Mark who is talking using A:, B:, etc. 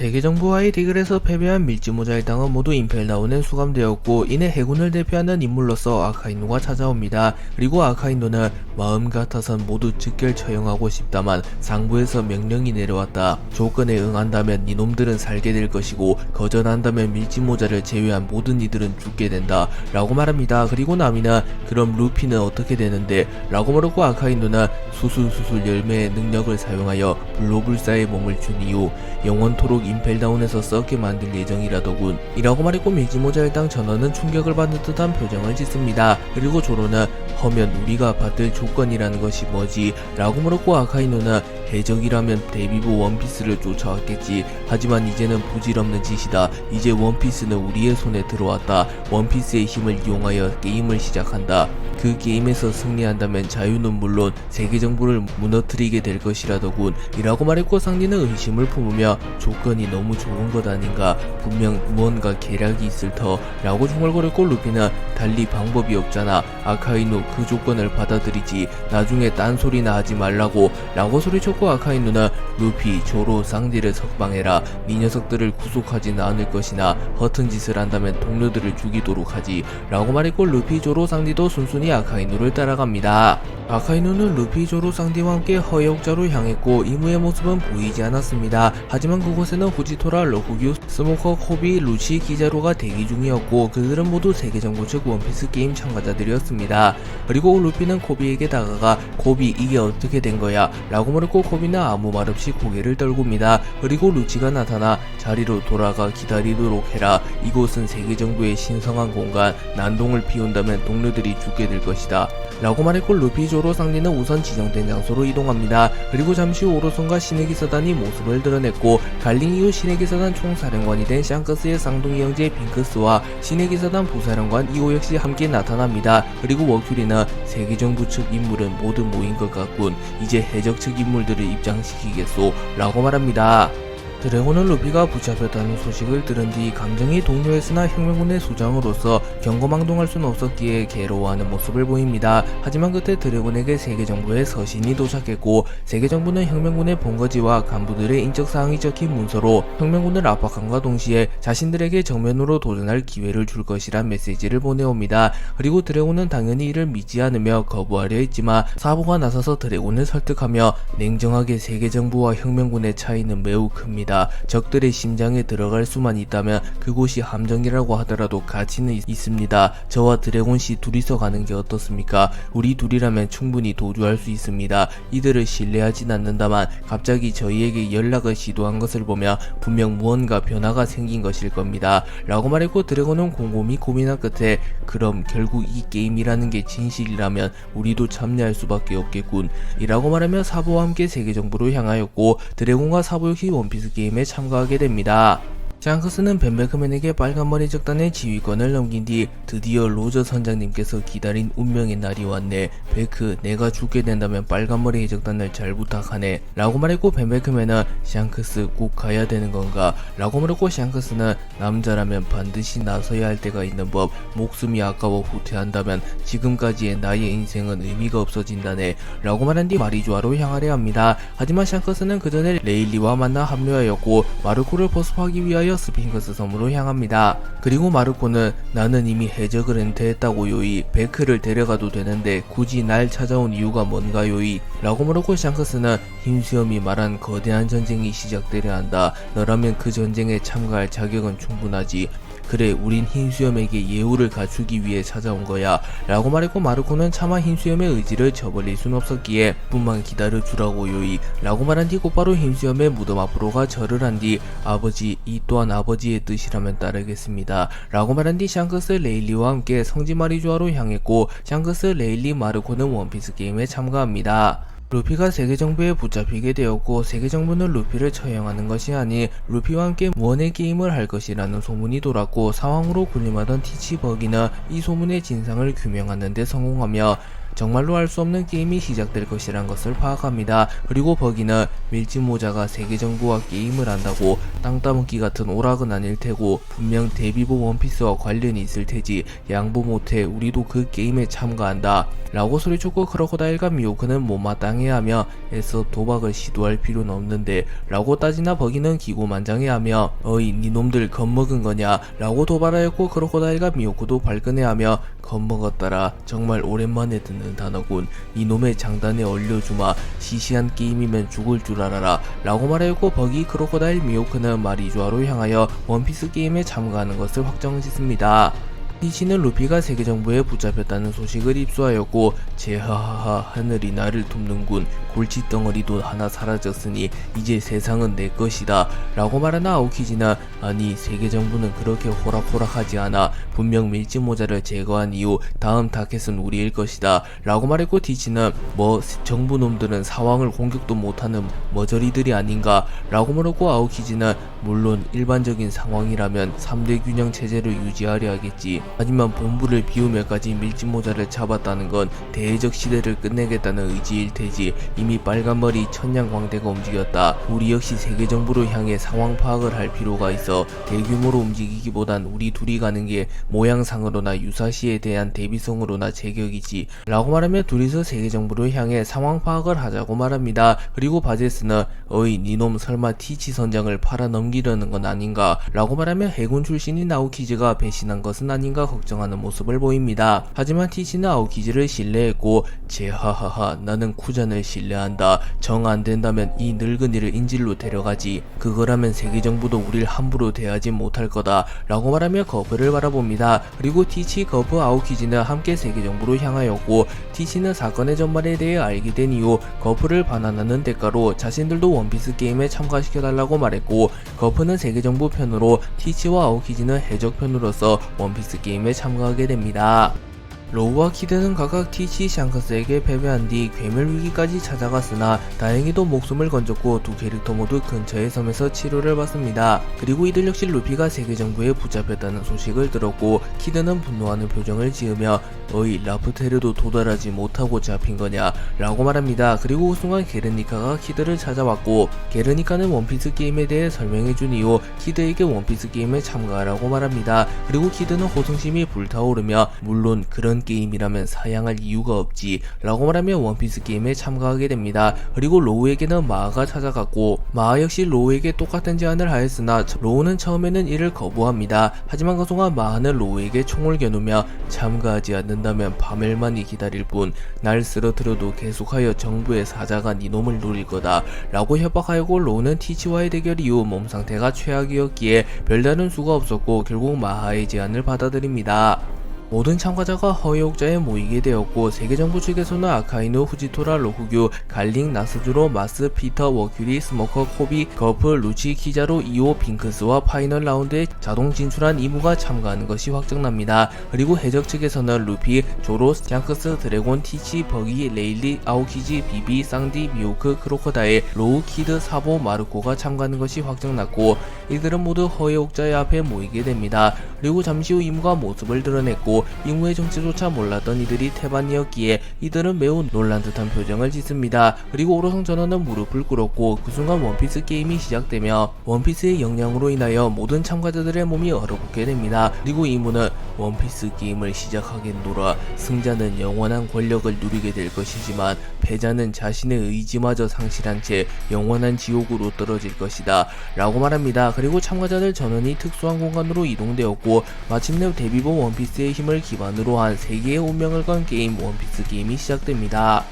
A: 세계정부와의 대결에서 패배한 밀지모자 일당은 모두 임펠다운에 수감되었고, 이내 해군을 대표하는 인물로서 아카이누가 찾아옵니다. 그리고 아카이누는 마음 같아선 모두 즉결 처형하고 싶다만 상부에서 명령이 내려왔다. 조건에 응한다면 이놈들은 살게 될 것이고 거절한다면 밀지모자를 제외한 모든 이들은 죽게 된다 라고 말합니다. 그리고 나미는 그럼 루피는 어떻게 되는데? 라고 물었고, 아카이누는 수술 열매의 능력을 사용하여 불로불사의 몸을 준 이후 영원토록 임펠다운에서 썩게 만들 예정이라더군 이라고 말했고, 밀지모자 일당 전원은 충격을 받는 듯한 표정을 짓습니다. 그리고 조로는 허면 우리가 받을 조건이라는 것이 뭐지? 라고 물었고, 아카이누는 해적이라면 데뷔부 원피스를 쫓아왔겠지. 하지만 이제는 부질없는 짓이다. 이제 원피스는 우리의 손에 들어왔다. 원피스의 힘을 이용하여 게임을 시작한다. 그 게임에서 승리한다면 자유는 물론 세계정부를 무너뜨리게 될 것이라더군 이라고 말했고, 상리는 의심을 품으며 조건이 너무 좋은 것 아닌가, 분명 무언가 계략이 있을 터 라고 중얼거렸고, 루피는 달리 방법이 없잖아. 아카이누 그 조건을 받아들이지. 나중에 딴소리나 하지 말라고 라고 소리쳤고, 아카이누는 루피, 조로, 상디를 석방해라. 네 녀석들을 구속하진 않을 것이나 허튼 짓을 한다면 동료들을 죽이도록 하지 라고 말했고, 루피, 조로, 상디도 순순히 아카이누를 따라갑니다. 아카이누는 루피, 조로, 상디와 함께 허역자로 향했고, 이무의 모습은 보이지 않았습니다. 하지만 그곳에는 후지토라, 러쿠규, 스모커, 코비, 루시, 기자로가 대기 중이었고, 그들은 모두 세계정부 측 원피스 게임 참가자들이었습니다. 그리고 루피는 코비에게 다가가 코비 이게 어떻게 된 거야? 라고 물었고, 코비는 아무 말 없이 고개를 떨굽니다. 그리고 루치가 나타나 자리로 돌아가 기다리도록 해라. 이곳은 세계정부의 신성한 공간, 난동을 피운다면 동료들이 죽게 될 것이다 라고 말했고, 루피, 조로, 상리는 우선 지정된 장소로 이동합니다. 그리고 잠시 후 오로손과 신의 기사단이 모습을 드러냈고, 갈링 이후 신의 기사단 총사령관이 된 샹크스의 쌍둥이 형제 빙크스와 신의 기사단 부사령관 이호 역시 함께 나타납니다. 그리고 워큐리는 세계정부 측 인물은 모두 모인 것 같군. 이제 해적 측 인물들을 입장시키겠소 라고 말합니다. 드래곤은 루피가 붙잡혔다는 소식을 들은 뒤 감정이 동요했으나 혁명군의 수장으로서 경거망동할 수는 없었기에 괴로워하는 모습을 보입니다. 하지만 그때 드래곤에게 세계정부의 서신이 도착했고, 세계정부는 혁명군의 본거지와 간부들의 인적사항이 적힌 문서로 혁명군을 압박함과 동시에 자신들에게 정면으로 도전할 기회를 줄 것이란 메시지를 보내옵니다. 그리고 드래곤은 당연히 이를 믿지 않으며 거부하려 했지만 사부가 나서서 드래곤을 설득하며 냉정하게 세계정부와 혁명군의 차이는 매우 큽니다. 적들의 심장에 들어갈 수만 있다면 그곳이 함정이라고 하더라도 가치는 있습니다. 저와 드래곤씨 둘이서 가는 게 어떻습니까? 우리 둘이라면 충분히 도주할 수 있습니다. 이들을 신뢰하진 않는다만 갑자기 저희에게 연락을 시도한 것을 보면 분명 무언가 변화가 생긴 것일 겁니다 라고 말했고, 드래곤은 곰곰이 고민한 끝에 그럼 결국 이 게임이라는 게 진실이라면 우리도 참여할 수밖에 없겠군 이라고 말하며 사부와 함께 세계정부로 향하였고, 드래곤과 사부 역시 원피스 게임에 참가하게 됩니다. 샹크스는 벤베크맨에게 빨간머리 적단의 지휘권을 넘긴 뒤 드디어 로저 선장님께서 기다린 운명의 날이 왔네. 베크, 내가 죽게 된다면 빨간머리 해적단을 잘 부탁하네 라고 말했고, 벤베크맨은 샹크스 꼭 가야 되는 건가? 라고 물었고, 샹크스는 남자라면 반드시 나서야 할 때가 있는 법, 목숨이 아까워 후퇴한다면 지금까지의 나의 인생은 의미가 없어진다네 라고 말한 뒤 마리조아로 향하려 합니다. 하지만 샹크스는 그 전에 레일리와 만나 합류하였고, 마르코를 보습하기 위하여 스핑크스 섬으로 향합니다. 그리고 마르코는 나는 이미 해적을 은퇴했다고 요이, 베크를 데려가도 되는데 굳이 날 찾아온 이유가 뭔가 요이 라고 물었고, 샹크스는 흰수염이 말한 거대한 전쟁이 시작되려 한다. 너라면 그 전쟁에 참가할 자격은 충분하지. 그래, 우린 흰수염에게 예우를 갖추기 위해 찾아온 거야 라고 말했고, 마르코는 차마 흰수염의 의지를 저버릴 순 없었기에 뿐만 기다려주라고 요이 라고 말한 뒤 곧바로 흰수염의 무덤 앞으로 가 절을 한 뒤 아버지, 이 또한 아버지의 뜻이라면 따르겠습니다 라고 말한 뒤 샹크스, 레일리와 함께 성지 마리조아로 향했고, 샹크스, 레일리, 마르코는 원피스 게임에 참가합니다. 루피가 세계정부에 붙잡히게 되었고, 세계정부는 루피를 처형하는 것이 아닌 루피와 함께 무언의 게임을 할 것이라는 소문이 돌았고, 상황으로 군림하던 티치 버기는 이 소문의 진상을 규명하는 데 성공하며 정말로 알 수 없는 게임이 시작될 것이란 것을 파악합니다. 그리고 버기는 밀짚모자가 세계정부와 게임을 한다고 땅 따먹기 같은 오락은 아닐 테고 분명 데뷔본 원피스와 관련이 있을 테지 양보 못해 우리도 그 게임에 참가한다 라고 소리쳤고, 크로코다일과 미호크는 못마땅해 하며 애써 도박을 시도할 필요는 없는데 라고 따지나 버기는 기고만장해하며 어이 니놈들 겁먹은 거냐 라고 도발하였고, 크로코다일과 미호크도 발끈해하며 겁먹었더라, 정말 오랜만에 듣는 단어군, 이놈의 장단에 얼려주마, 시시한 게임이면 죽을 줄 알아라 라고 말하였고, 버기, 크로코다일, 미호크는 마리조아로 향하여 원피스 게임에 참가하는 것을 확정짓습니다. 티치는 루피가 세계정부에 붙잡혔다는 소식을 입수하였고, 제하하하 하늘이 나를 돕는군, 골칫덩어리도 하나 사라졌으니 이제 세상은 내 것이다 라고 말하나 아오키지는 아니 세계정부는 그렇게 호락호락하지 않아, 분명 밀짚모자를 제거한 이후 다음 타겟은 우리일 것이다 라고 말했고, 티치는 뭐 정부놈들은 사왕을 공격도 못하는 머저리들이 아닌가 라고 물었고, 아오키지는 물론 일반적인 상황이라면 3대 균형 체제를 유지하려 하겠지, 하지만 본부를 비우며까지 밀짚모자를 잡았다는 건 대외적 시대를 끝내겠다는 의지일 테지, 이미 빨간머리 천냥광대가 움직였다. 우리 역시 세계정부로 향해 상황 파악을 할 필요가 있어. 대규모로 움직이기보단 우리 둘이 가는 게 모양상으로나 유사시에 대한 대비성으로나 제격이지 라고 말하며 둘이서 세계정부로 향해 상황 파악을 하자고 말합니다. 그리고 바제스는 어이 니놈 설마 티치 선장을 팔아넘기려는 건 아닌가 라고 말하며 해군 출신인 아오키즈가 배신한 것은 아닌가 걱정하는 모습을 보입니다. 하지만 티치는 아오키즈를 신뢰했고, 제하하하 나는 쿠잔을 신뢰한다. 정 안된다면 이 늙은이를 인질로 데려가지. 그거라면 세계정부도 우릴 함부로 대하지 못할 거다 라고 말하며 거프를 바라봅니다. 그리고 티치, 거프, 아오키즈는 함께 세계정부로 향하였고, 티치는 사건의 전말에 대해 알게 된 이후 거프를 반환하는 대가로 자신들도 원피스 게임에 참가시켜달라고 말했고, 거프는 세계정부 편으로, 티치와 아오키즈는 해적 편으로서 원피스 게임에 참가하게 됩니다. 로우와 키드는 각각 티치, 샹크스에게 패배한 뒤 괴멸위기까지 찾아갔으나 다행히도 목숨을 건졌고 두 캐릭터 모두 근처의 섬에서 치료를 받습니다. 그리고 이들 역시 루피가 세계정부에 붙잡혔다는 소식을 들었고, 키드는 분노하는 표정을 지으며 어이 라프테르도 도달하지 못하고 잡힌 거냐 라고 말합니다. 그리고 그 순간 게르니카가 키드를 찾아왔고, 게르니카는 원피스 게임에 대해 설명해준 이후 키드에게 원피스 게임에 참가하라고 말합니다. 그리고 키드는 호승심이 불타오르며 물론 그런 게임이라면 사양할 이유가 없지 라고 말하며 원피스 게임에 참가하게 됩니다. 그리고 로우에게는 마하가 찾아갔고, 마하 역시 로우에게 똑같은 제안을 하였으나 로우는 처음에는 이를 거부합니다. 하지만 그 순간 마하는 로우에게 총을 겨누며 참가하지 않는다면 파멸만이 기다릴 뿐, 날 쓰러뜨려도 계속하여 정부의 사자가 니놈을 노릴 거다 라고 협박하였고, 로우는 티치와의 대결 이후 몸 상태가 최악이었기에 별다른 수가 없었고 결국 마하의 제안을 받아들입니다. 모든 참가자가 허위옥자에 모이게 되었고, 세계정부 측에서는 아카이누, 후지토라, 로쿠규, 갈링, 나스주로, 마스, 피터, 워큐리, 스모커, 코비, 거프, 루치, 키자로, 이오, 빙크스와 파이널 라운드에 자동 진출한 이무가 참가하는 것이 확정납니다. 그리고 해적 측에서는 루피, 조로, 샹크스, 드래곤, 티치, 버기, 레일리, 아오키지, 비비, 쌍디, 미호크, 크로코다일, 로우, 키드, 사보, 마르코가 참가하는 것이 확정났고, 이들은 모두 허위옥자의 앞에 모이게 됩니다. 그리고 잠시 후 이무가 모습을 드러냈고, 이무의 정체조차 몰랐던 이들이 태반이었기에 이들은 매우 놀란 듯한 표정을 짓습니다. 그리고 오로성 전원은 무릎을 꿇었고, 그 순간 원피스 게임이 시작되며 원피스의 영향으로 인하여 모든 참가자들의 몸이 얼어붙게 됩니다. 그리고 이무는 원피스 게임을 시작하겠노라, 승자는 영원한 권력을 누리게 될 것이지만 패자는 자신의 의지마저 상실한 채 영원한 지옥으로 떨어질 것이다 라고 말합니다. 그리고 참가자들 전원이 특수한 공간으로 이동되었고, 마침내 데뷔본 원피스의 힘을 기반으로 한 세계의 운명을 건 게임 원피스 게임이 시작됩니다.